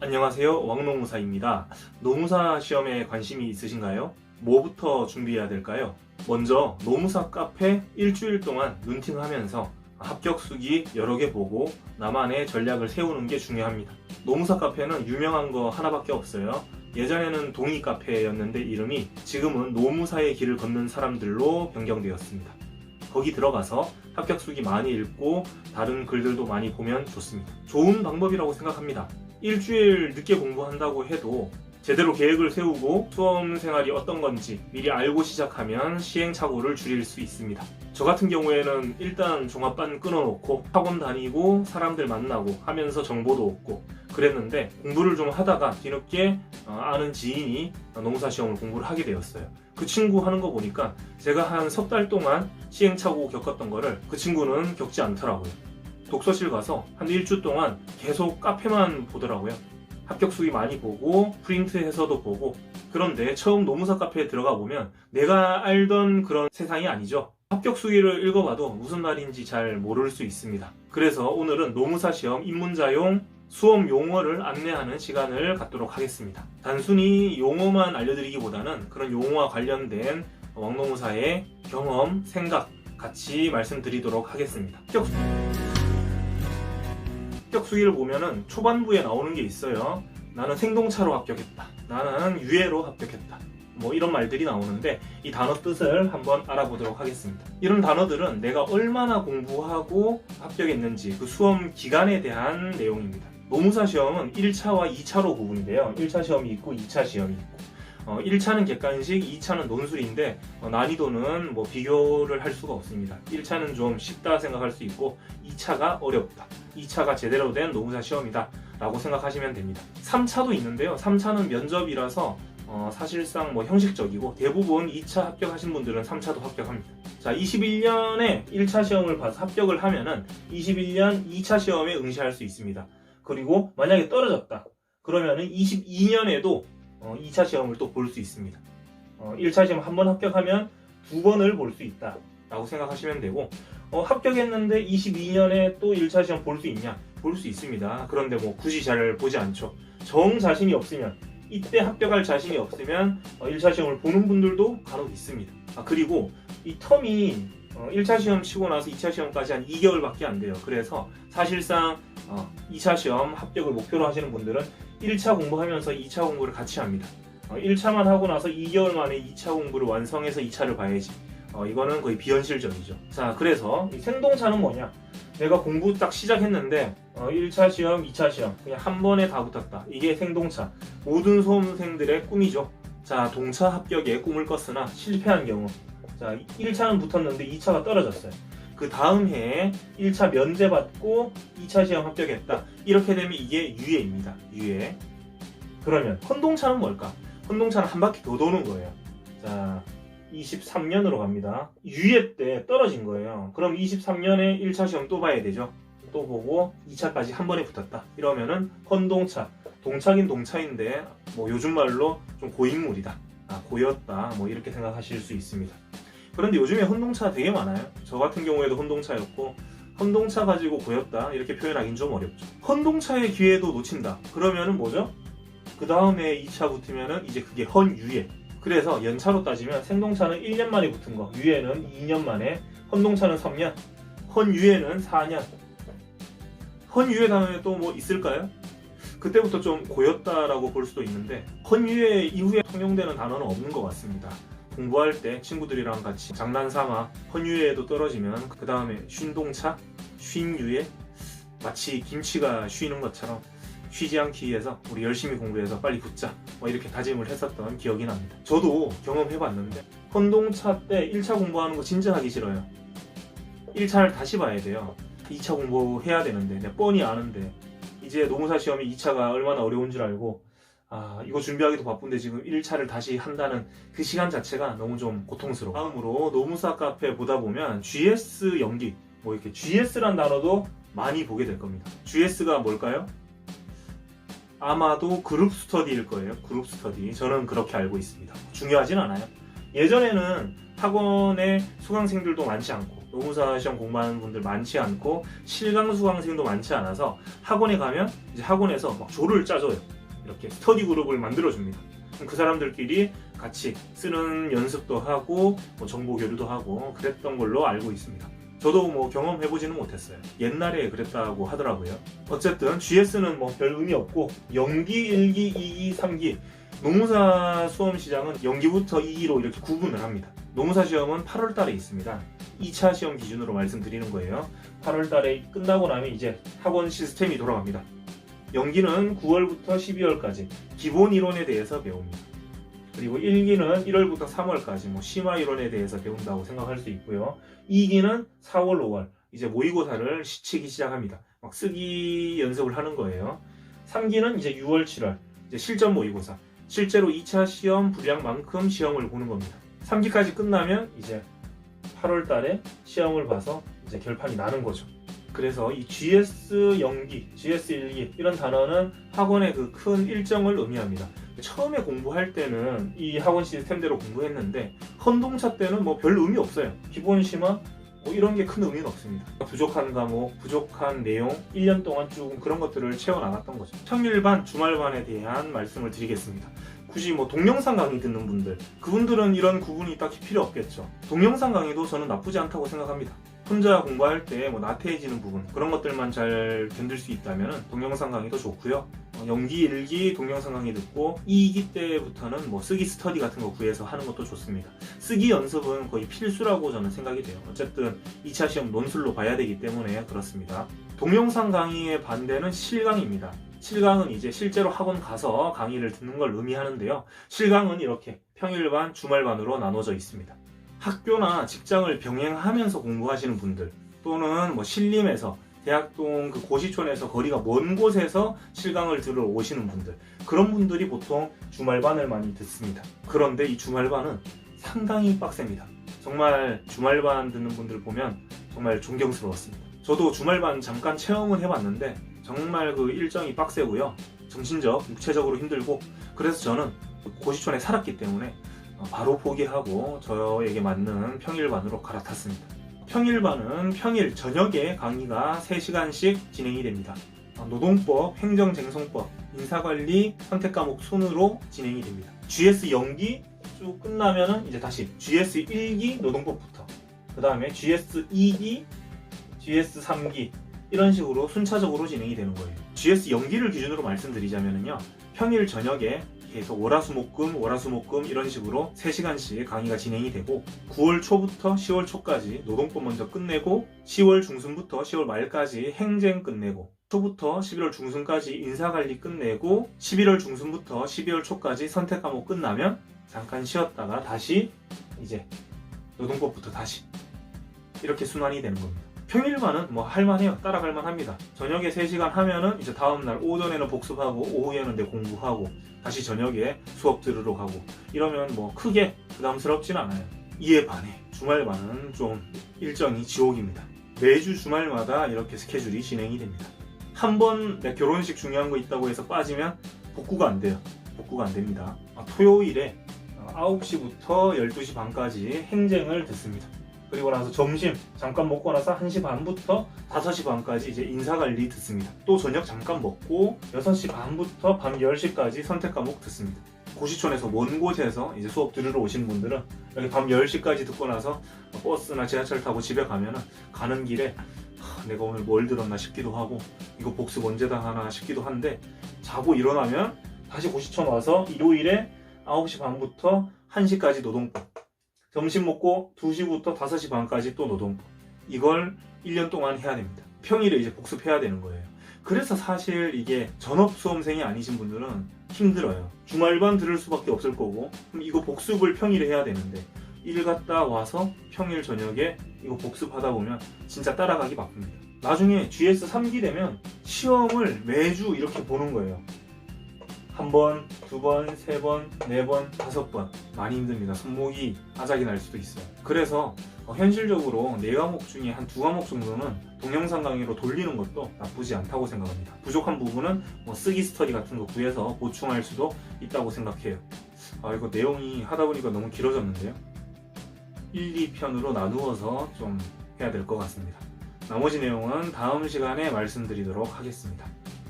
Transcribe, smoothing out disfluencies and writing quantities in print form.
안녕하세요. 왕노무사입니다. 노무사 시험에 관심이 있으신가요? 뭐부터 준비해야 될까요? 먼저 노무사 카페 일주일 동안 눈팅하면서 합격수기 여러 개 보고 나만의 전략을 세우는 게 중요합니다. 노무사 카페는 유명한 거 하나밖에 없어요. 예전에는 동의 카페였는데 이름이 지금은 노무사의 길을 걷는 사람들로 변경되었습니다. 거기 들어가서 합격수기 많이 읽고 다른 글들도 많이 보면 좋습니다. 좋은 방법이라고 생각합니다. 일주일 늦게 공부한다고 해도 제대로 계획을 세우고 수험 생활이 어떤 건지 미리 알고 시작하면 시행착오를 줄일 수 있습니다. 저 같은 경우에는 일단 종합반 끊어놓고 학원 다니고 사람들 만나고 하면서 정보도 얻고 그랬는데 공부를 좀 하다가 뒤늦게 아는 지인이 노무사 시험을 공부를 하게 되었어요. 그 친구 하는 거 보니까 제가 한 석 달 동안 시행착오 겪었던 거를 그 친구는 겪지 않더라고요. 독서실 가서 한 일주 동안 계속 카페만 보더라고요. 합격수기 많이 보고 프린트해서도 보고. 그런데 처음 노무사 카페에 들어가 보면 내가 알던 그런 세상이 아니죠. 합격수기를 읽어봐도 무슨 말인지 잘 모를 수 있습니다. 그래서 오늘은 노무사 시험 입문자용 수험 용어를 안내하는 시간을 갖도록 하겠습니다. 단순히 용어만 알려드리기보다는 그런 용어와 관련된 왕노무사의 경험, 생각 같이 말씀드리도록 하겠습니다. 합격수기를 보면은 초반부에 나오는 게 있어요. 나는 생동차로 합격했다. 나는 유예로 합격했다. 뭐 이런 말들이 나오는데 이 단어 뜻을 한번 알아보도록 하겠습니다. 이런 단어들은 내가 얼마나 공부하고 합격했는지 그 수험 기간에 대한 내용입니다. 노무사 시험은 1차와 2차로 구분돼요. 1차 시험이 있고 2차 시험이 있고 1차는 객관식, 2차는 논술인데 난이도는 뭐 비교를 할 수가 없습니다. 1차는 좀 쉽다 생각할 수 있고 2차가 어렵다. 2차가 제대로 된 노무사 시험이다 라고 생각하시면 됩니다. 3차도 있는데요. 3차는 면접이라서 사실상 뭐 형식적이고 대부분 2차 합격하신 분들은 3차도 합격합니다. 자, 21년에 1차 시험을 봐서 합격을 하면은 21년 2차 시험에 응시할 수 있습니다. 그리고 만약에 떨어졌다. 그러면은 22년에도 2차 시험을 또 볼 수 있습니다. 1차 시험 한 번 합격하면 두 번을 볼 수 있다 라고 생각하시면 되고 합격했는데 22년에 또 1차 시험 볼 수 있냐? 볼 수 있습니다. 그런데 뭐 굳이 잘 보지 않죠. 정 자신이 없으면 이때 합격할 자신이 없으면 1차 시험을 보는 분들도 간혹 있습니다. 그리고 이 텀이 1차 시험 치고 나서 2차 시험까지 한 2개월밖에 안 돼요. 그래서 사실상 2차 시험 합격을 목표로 하시는 분들은 1차 공부하면서 2차 공부를 같이 합니다. 1차만 하고 나서 2개월 만에 2차 공부를 완성해서 2차를 봐야지. 이거는 거의 비현실적이죠. 자, 그래서 이 생동차는 뭐냐? 내가 공부 딱 시작했는데 1차 시험, 2차 시험 그냥 한 번에 다 붙었다. 이게 생동차. 모든 수험생들의 꿈이죠. 자, 동차 합격에 꿈을 꿨으나 실패한 경우. 자, 1차는 붙었는데 2차가 떨어졌어요. 그 다음 해에 1차 면제받고 2차 시험 합격했다. 이렇게 되면 이게 유예입니다. 유예. 그러면 혼동차는 뭘까? 혼동차는 한 바퀴 더 도는 거예요. 자, 23년으로 갑니다. 유예 때 떨어진 거예요. 그럼 23년에 1차 시험 또 봐야 되죠. 또 보고 2차까지 한 번에 붙었다. 이러면은 혼동차. 동차긴 동차인데 뭐 요즘 말로 좀 고인물이다. 고였다. 뭐 이렇게 생각하실 수 있습니다. 그런데 요즘에 혼동차 되게 많아요. 저 같은 경우에도 혼동차였고 혼동차 가지고 고였다 이렇게 표현하기는 좀 어렵죠. 혼동차의 기회도 놓친다. 그러면은 뭐죠? 그 다음에 2차 붙으면은 이제 그게 헌유예. 그래서 연차로 따지면 생동차는 1년 만에 붙은 거, 유예는 2년 만에, 혼동차는 3년, 헌유예는 4년. 헌유예 다음에 또 뭐 있을까요? 그때부터 좀 고였다라고 볼 수도 있는데 헌유예 이후에 통용되는 단어는 없는 것 같습니다. 공부할 때 친구들이랑 같이 장난삼아 헌유예도 떨어지면 그 다음에 쉰동차, 쉰유예, 마치 김치가 쉬는 것처럼 쉬지 않기 위해서 우리 열심히 공부해서 빨리 붙자 뭐 이렇게 다짐을 했었던 기억이 납니다. 저도 경험해봤는데 혼동차 때 1차 공부하는 거 진짜 하기 싫어요. 1차를 다시 봐야 돼요. 2차 공부해야 되는데 내가 뻔히 아는데 이제 노무사 시험이 2차가 얼마나 어려운 줄 알고 이거 준비하기도 바쁜데 지금 1차를 다시 한다는 그 시간 자체가 너무 좀 고통스러워. 다음으로 노무사 카페 보다 보면 GS 연기, 뭐 이렇게 GS란 단어도 많이 보게 될 겁니다. GS가 뭘까요? 아마도 그룹 스터디일 거예요. 그룹 스터디. 저는 그렇게 알고 있습니다. 중요하진 않아요. 예전에는 학원에 수강생들도 많지 않고 노무사 시험 공부하는 분들 많지 않고 실강 수강생도 많지 않아서 학원에 가면 이제 학원에서 막 조를 짜줘요. 이렇게 스터디 그룹을 만들어줍니다. 그럼 그 사람들끼리 같이 쓰는 연습도 하고 뭐 정보 교류도 하고 그랬던 걸로 알고 있습니다. 저도 뭐 경험해보지는 못했어요. 옛날에 그랬다고 하더라고요. 어쨌든 GS는 뭐 별 의미 없고 연기, 1기, 2기, 3기 노무사 수험 시장은 연기부터 2기로 이렇게 구분을 합니다. 노무사 시험은 8월 달에 있습니다. 2차 시험 기준으로 말씀드리는 거예요. 8월 달에 끝나고 나면 이제 학원 시스템이 돌아갑니다. 연기는 9월부터 12월까지 기본 이론에 대해서 배웁니다. 그리고 1기는 1월부터 3월까지 뭐 심화 이론에 대해서 배운다고 생각할 수 있고요. 2기는 4월, 5월 이제 모의고사를 치기 시작합니다. 막 쓰기 연습을 하는 거예요. 3기는 이제 6월, 7월 이제 실전 모의고사. 실제로 2차 시험 분량만큼 시험을 보는 겁니다. 3기까지 끝나면 이제 8월 달에 시험을 봐서 이제 결판이 나는 거죠. 그래서 이 GS 연기, GS 1기 이런 단어는 학원의 그 큰 일정을 의미합니다. 처음에 공부할 때는 이 학원 시스템대로 공부했는데 헌동차 때는 뭐 별 의미 없어요. 기본 심화 뭐 이런 게 큰 의미는 없습니다. 부족한 과목, 부족한 내용 1년 동안 쭉 그런 것들을 채워나갔던 거죠. 평일반, 주말반에 대한 말씀을 드리겠습니다. 굳이 뭐 동영상 강의 듣는 분들, 그분들은 이런 구분이 딱히 필요 없겠죠. 동영상 강의도 저는 나쁘지 않다고 생각합니다. 혼자 공부할 때 뭐 나태해지는 부분 그런 것들만 잘 견딜 수 있다면 동영상 강의도 좋고요. 연기 1기 동영상 강의 듣고 2기 때부터는 뭐 쓰기 스터디 같은 거 구해서 하는 것도 좋습니다. 쓰기 연습은 거의 필수라고 저는 생각이 돼요. 어쨌든 2차 시험 논술로 봐야 되기 때문에 그렇습니다. 동영상 강의의 반대는 실강입니다. 실강은 이제 실제로 학원 가서 강의를 듣는 걸 의미하는데요. 실강은 이렇게 평일반, 주말반으로 나눠져 있습니다. 학교나 직장을 병행하면서 공부하시는 분들 또는 뭐 신림에서 대학동 그 고시촌에서 거리가 먼 곳에서 실강을 들으러 오시는 분들 그런 분들이 보통 주말반을 많이 듣습니다. 그런데 이 주말반은 상당히 빡셉니다. 정말 주말반 듣는 분들 보면 정말 존경스러웠습니다. 저도 주말반 잠깐 체험을 해봤는데 정말 그 일정이 빡세고요. 정신적, 육체적으로 힘들고 그래서 저는 고시촌에 살았기 때문에 바로 포기하고 저에게 맞는 평일반으로 갈아탔습니다. 평일반은 평일 저녁에 강의가 3시간씩 진행이 됩니다. 노동법, 행정쟁송법, 인사관리, 선택과목 순으로 진행이 됩니다. GS 연기 쭉 끝나면은 이제 다시 GS 1기 노동법부터 그 다음에 GS 2기, GS 3기 이런 식으로 순차적으로 진행이 되는 거예요. GS 연기를 기준으로 말씀드리자면요. 평일 저녁에 계속 월화수목금 이런 식으로 3시간씩 강의가 진행이 되고 9월 초부터 10월 초까지 노동법 먼저 끝내고 10월 중순부터 10월 말까지 행정 끝내고 초부터 11월 중순까지 인사관리 끝내고 11월 중순부터 12월 초까지 선택과목 끝나면 잠깐 쉬었다가 다시 이제 노동법부터 다시 이렇게 순환이 되는 겁니다. 평일반은 뭐 할만해요. 따라갈만 합니다. 저녁에 3시간 하면은 이제 다음날 오전에는 복습하고 오후에는 내 공부하고 다시 저녁에 수업 들으러 가고 이러면 뭐 크게 부담스럽진 않아요. 이에 반해 주말반은 좀 일정이 지옥입니다. 매주 주말마다 이렇게 스케줄이 진행이 됩니다. 한번 내 결혼식 중요한 거 있다고 해서 빠지면 복구가 안 돼요. 복구가 안 됩니다. 토요일에 9시부터 12시 반까지 행정을 듣습니다. 그리고 나서 점심 잠깐 먹고 나서 1시 반부터 5시 반까지 이제 인사관리 듣습니다. 또 저녁 잠깐 먹고 6시 반부터 밤 10시까지 선택과목 듣습니다. 고시촌에서 먼 곳에서 이제 수업 들으러 오시는 분들은 여기 밤 10시까지 듣고 나서 버스나 지하철 타고 집에 가면은 가는 길에 내가 오늘 뭘 들었나 싶기도 하고 이거 복습 언제 다 하나 싶기도 한데 자고 일어나면 다시 고시촌 와서 일요일에 9시 반부터 1시까지 노동법 점심 먹고 2시부터 5시 반까지 또 노동법 이걸 1년 동안 해야 됩니다. 평일에 이제 복습해야 되는 거예요. 그래서 사실 이게 전업 수험생이 아니신 분들은 힘들어요. 주말반 들을 수밖에 없을 거고 그럼 이거 복습을 평일에 해야 되는데 일 갔다 와서 평일 저녁에 이거 복습하다 보면 진짜 따라가기 바쁩니다. 나중에 GS 3기 되면 시험을 매주 이렇게 보는 거예요. 1번, 2번, 3번, 4번, 5번 많이 힘듭니다. 손목이 아작이 날 수도 있어요. 그래서 현실적으로 4과목 중에 한 2과목 정도는 동영상 강의로 돌리는 것도 나쁘지 않다고 생각합니다. 부족한 부분은 뭐 쓰기 스터디 같은 거 구해서 보충할 수도 있다고 생각해요. 이거 내용이 하다 보니까 너무 길어졌는데요. 1, 2편으로 나누어서 좀 해야 될 것 같습니다. 나머지 내용은 다음 시간에 말씀드리도록 하겠습니다.